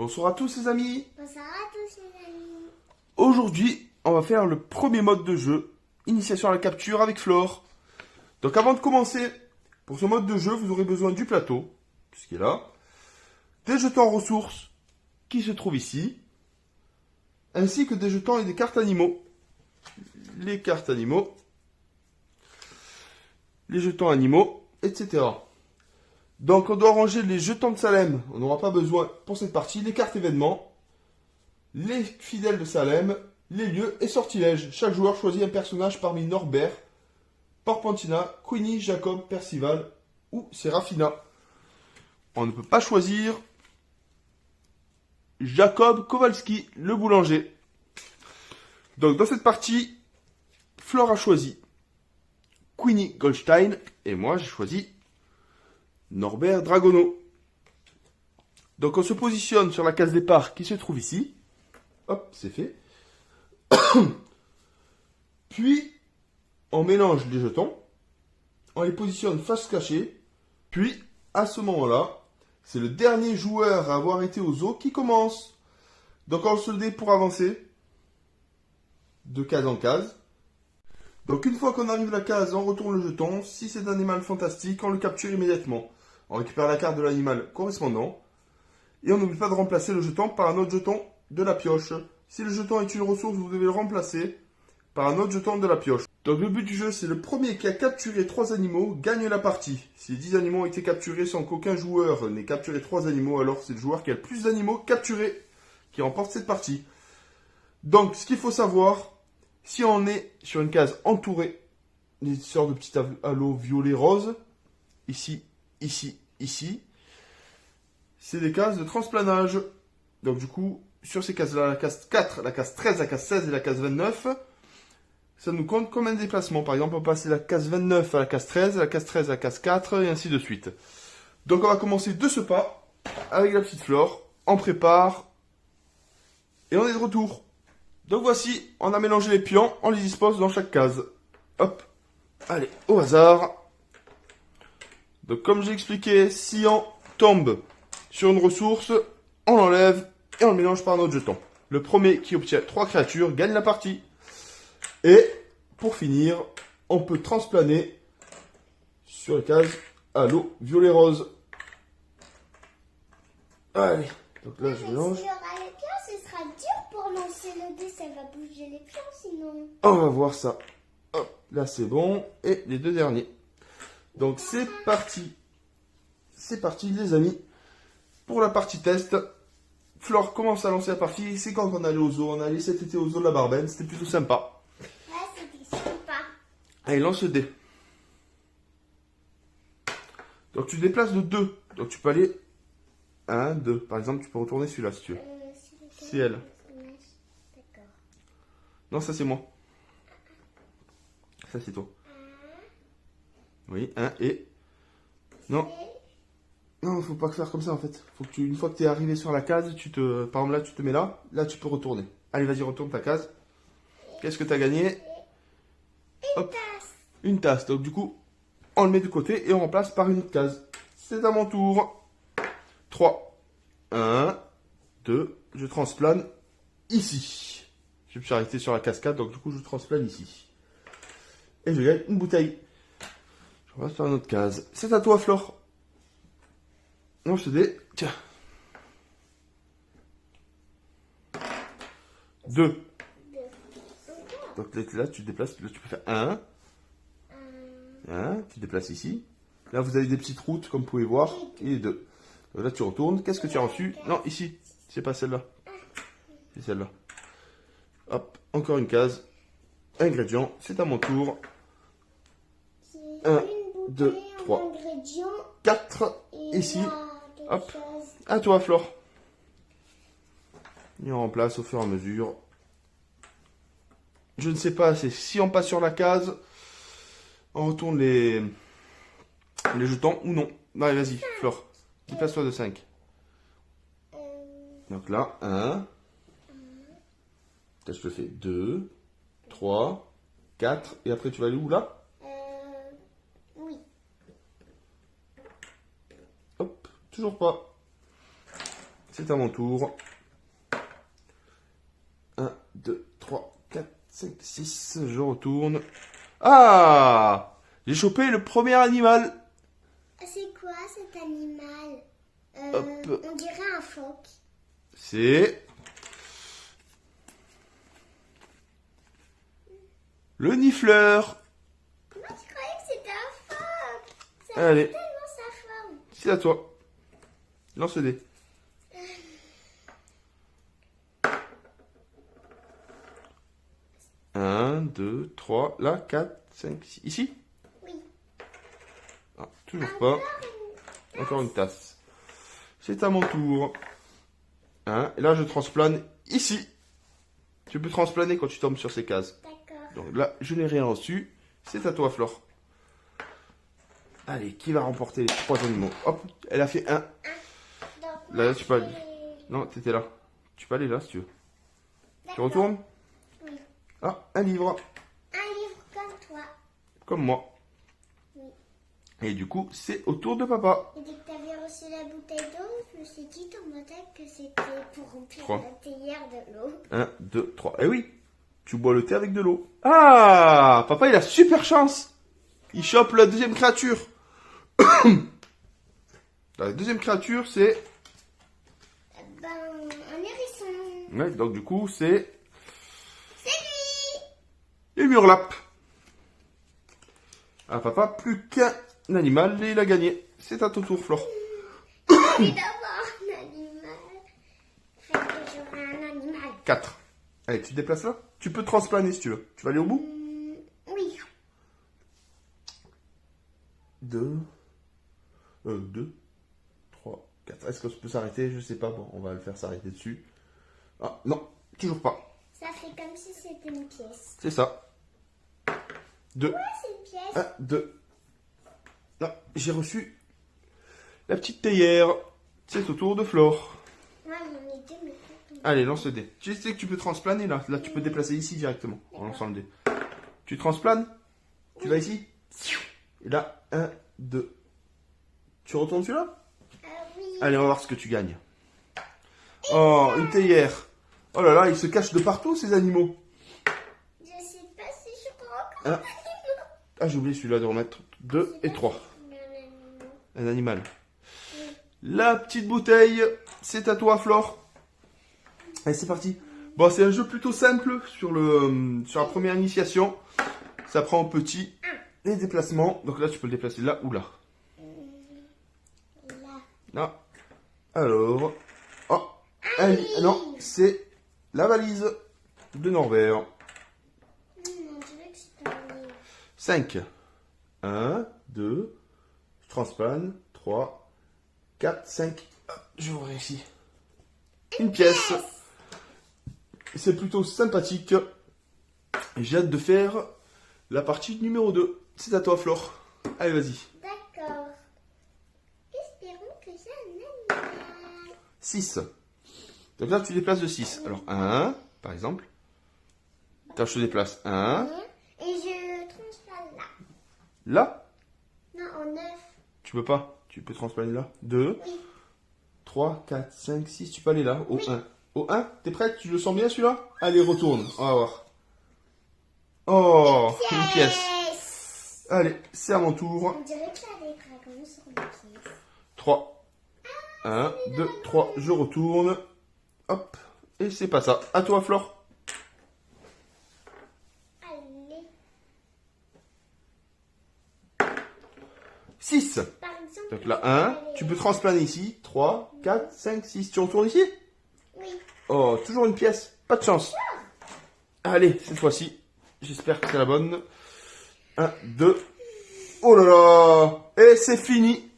Bonsoir à tous les amis. Bonsoir à tous les amis. Aujourd'hui, on va faire le premier mode de jeu, initiation à la capture avec Flore. Donc avant de commencer, pour ce mode de jeu, vous aurez besoin du plateau, qui est là, des jetons ressources qui se trouvent ici, ainsi que des jetons et des cartes animaux. Les cartes animaux, les jetons animaux, etc. Donc on doit ranger les jetons de Salem, on n'aura pas besoin pour cette partie, les cartes événements, les fidèles de Salem, les lieux et sortilèges. Chaque joueur choisit un personnage parmi Norbert, Porpentina, Queenie, Jacob, Percival ou Serafina. On ne peut pas choisir Jacob Kowalski, le boulanger. Donc dans cette partie, Flore a choisi Queenie Goldstein et moi j'ai choisi Norbert Dragono. Donc on se positionne sur la case départ qui se trouve ici. Hop, c'est fait. Puis, on mélange les jetons. On les positionne face cachée. Puis, à ce moment-là, c'est le dernier joueur à avoir été au zoo qui commence. Donc on lance le dé pour avancer. De case en case. Donc une fois qu'on arrive à la case, on retourne le jeton. Si c'est un animal fantastique, on le capture immédiatement. On récupère la carte de l'animal correspondant. Et on n'oublie pas de remplacer le jeton par un autre jeton de la pioche. Si le jeton est une ressource, vous devez le remplacer par un autre jeton de la pioche. Donc le but du jeu, c'est le premier qui a capturé 3 animaux gagne la partie. Si 10 animaux ont été capturés sans qu'aucun joueur n'ait capturé 3 animaux, alors c'est le joueur qui a le plus d'animaux capturés qui remporte cette partie. Donc ce qu'il faut savoir, si on est sur une case entourée, des sortes de petits halos violet-rose, ici, ici, ici, c'est des cases de transplanage. Donc du coup, sur ces cases-là, la case 4, la case 13, la case 16 et la case 29, ça nous compte comme un déplacement. Par exemple, on peut passer la case 29 à la case 13, la case 13 à la case 4, et ainsi de suite. Donc on va commencer de ce pas, avec la petite Flore, on prépare, et on est de retour. Donc voici, on a mélangé les pions, on les dispose dans chaque case. Hop, allez, au hasard. Donc comme j'ai expliqué, si on tombe sur une ressource, on l'enlève et on le mélange par un autre jeton. Le premier qui obtient 3 créatures gagne la partie. Et pour finir, on peut transplaner sur la case halo violet-rose. Allez, donc là je mélange. Si il y aura les pions, ce sera dur pour lancer le dé, ça va bouger les pions sinon. On va voir ça. Hop, là c'est bon. Et les 2 derniers. Donc c'est parti. C'est parti les amis. Pour la partie test, Flore commence à lancer la partie. C'est quand on allait au zoo. On allait cet été au zoo de la Barbenne. C'était plutôt sympa. Ouais, c'était sympa. Allez, lance le dé. Donc tu déplaces de 2. Donc tu peux aller 1, 2. Par exemple, tu peux retourner celui-là si tu veux. C'est elle. D'accord. Non, ça c'est moi. Ça c'est toi. Oui, 1 et... Non. Non, faut pas faire comme ça en fait. Faut que tu, une fois que tu es arrivé sur la case, tu te, par exemple là, tu te mets là. Là, tu peux retourner. Allez, vas-y, retourne ta case. Qu'est-ce que tu as gagné? Hop, une tasse. Donc du coup, on le met de côté et on remplace par une autre case. C'est à mon tour. 3. 1, 2. Je transplane ici. Je me suis arrêté sur la cascade, donc du coup, je transplane ici. Et je gagne une bouteille. Je repasse par une autre case. C'est à toi, Flore. Non, je te dis. Tiens. 2. Donc là, tu déplaces. Là, tu peux faire 1. 1. Tu déplaces ici. Là, vous avez des petites routes, comme vous pouvez voir. Et 2. Donc là, tu retournes. Qu'est-ce que tu as reçu? Non, ici. C'est pas celle-là. C'est celle-là. Hop. Encore une case. Ingrédients. C'est à mon tour. 1, 2, 3, 4. Ici. Hop. À toi, Flore. Et on remplace au fur et à mesure. Je ne sais pas, c'est si on passe sur la case, on retourne les jetons ou non. Allez, vas-y, Flore. Déplace-toi de 5. Donc là, 1. Là, je te fais 2, 3, 4. Et après, tu vas aller où là? Oui. Hop, toujours pas. C'est à mon tour. 1, 2, 3, 4, 5, 6. Je retourne. Ah! J'ai chopé le premier animal. C'est quoi cet animal? Hop. On dirait un phoque. C'est le nifleur. Moi, je croyais que c'était un phoque. Ça Allez. fait tellement sa forme. C'est à toi. Lance le dé. Un, 2, 3, là, 4, 5, 6. Ici? Oui. Ah, toujours pas. Encore une tasse. C'est à mon tour. Hein, et là, je transplane ici. Tu peux transplaner quand tu tombes sur ces cases. D'accord. Donc là, je n'ai rien reçu. C'est à toi, Flore. Allez, qui va remporter les 3 animaux? Hop, elle a fait 1. Donc, Là, moi, tu peux aller. j'ai- Non, t'étais là. Tu peux aller là si tu veux. Tu D'accord. retournes? Oui. Ah, un livre. Un livre comme toi. Comme moi. Oui. Et du coup, c'est au tour de papa. Et dès que tu avais reçu la bouteille d'eau, je me suis dit dans ma tête que c'était pour remplir 3. la théière de l'eau. 1, 2, 3. Eh oui, tu bois le thé avec de l'eau. Ah, papa, il a super chance. Il chope la deuxième créature. La deuxième créature, c'est... Ben, un hérisson. Ouais, donc du coup, c'est... C'est lui. les murlapes. Ah, papa, plus qu'un animal et il a gagné. C'est à ton tour, Flore. Et d'avoir un animal. Fait que j'aurai un animal. 4. Allez, tu te déplaces là? Tu peux transplaner si tu veux. Tu vas aller au bout? Oui. 2, 3, 4. Est-ce que ça peut s'arrêter? Je sais pas. Bon, on va le faire s'arrêter dessus. Ah, non, toujours pas. Ça fait comme si c'était une pièce. C'est ça. 2. Ouais, c'est une pièce. 1, 2. Non, j'ai reçu la petite théière. C'est au tour de Flore. Moi, j'en ai deux, mais pas tout. Allez, lance le dé. Tu sais que tu peux transplaner là. Là, tu peux te déplacer ici directement en lançant le dé. Tu transplanes? Tu vas ici? Et là, 1, 2. Tu retournes celui-là? Oui. Allez, on va voir ce que tu gagnes. Oh, une théière. Oh là là, ils se cachent de partout ces animaux. Je sais pas si je crois encore. Un. Ah, j'ai oublié celui-là de remettre 2 et 3. Un animal. La petite bouteille, c'est à toi, Flore. Allez, c'est parti. Bon, c'est un jeu plutôt simple sur la première initiation. Ça prend au petit les déplacements. Donc là, tu peux le déplacer là ou là. Là. Là. Alors. Oh. Non, c'est la valise de Norbert. On dirait que c'est un livre. 5. 1, 2. Je transplane. 3, 4, 5. Je vais ouvrir ici. Une pièce. C'est plutôt sympathique. J'ai hâte de faire la partie numéro 2. C'est à toi, Flore. Allez, vas-y. D'accord. Espérons que j'ai un animal. 6. Donc là, tu déplaces de 6. Alors, 1, par exemple. Là, je te déplace 1. Et je transplane là. Là, Non, en 9. tu peux pas. Tu peux transplaner là. 2, Oui. 3, 4, 5, 6. Tu peux aller là, au 1. Au 1, t'es prête? Tu le sens bien celui-là? Allez, retourne. On va voir. Oh, une pièce. Allez, c'est à mon tour. On dirait que ça a des dragons sur les pièces. 3. 1, 2, 3. Je retourne. Hop. Et c'est pas ça. À toi, Flore. Allez. 6. Par exemple. Donc là, 1. Tu peux transplaner ici. 3, 4, 5, 6. Tu retournes ici? Oui. Oh, toujours une pièce. Pas de chance. Allez, cette fois-ci. J'espère que c'est la bonne. 1, 2. Oh là là. Et c'est fini.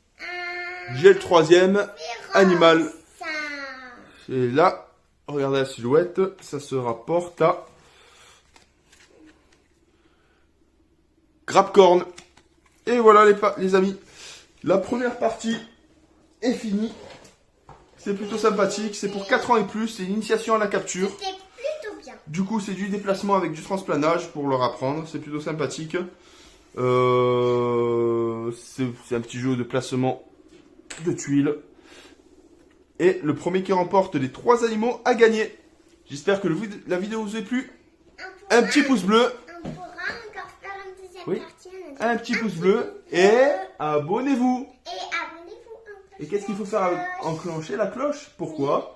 J'ai le troisième animal. Ça. Et là, regardez la silhouette. Ça se rapporte à Grabcorn. Et voilà les amis. La première partie est finie. C'est plutôt sympathique. C'est pour 4 ans et plus. C'est une initiation à la capture. C'était plutôt bien. Du coup, c'est du déplacement avec du transplanage pour leur apprendre. C'est plutôt sympathique. C'est un petit jeu de placement de tuiles. Et le premier qui remporte les 3 animaux a gagné. J'espère que la vidéo vous a plu. Un petit pouce bleu. On pourra encore faire une deuxième Oui. partie. Un petit pouce bleu. Et abonnez-vous. Et abonnez-vous. Et qu'est-ce qu'il faut faire avec enclencher la cloche? Pourquoi?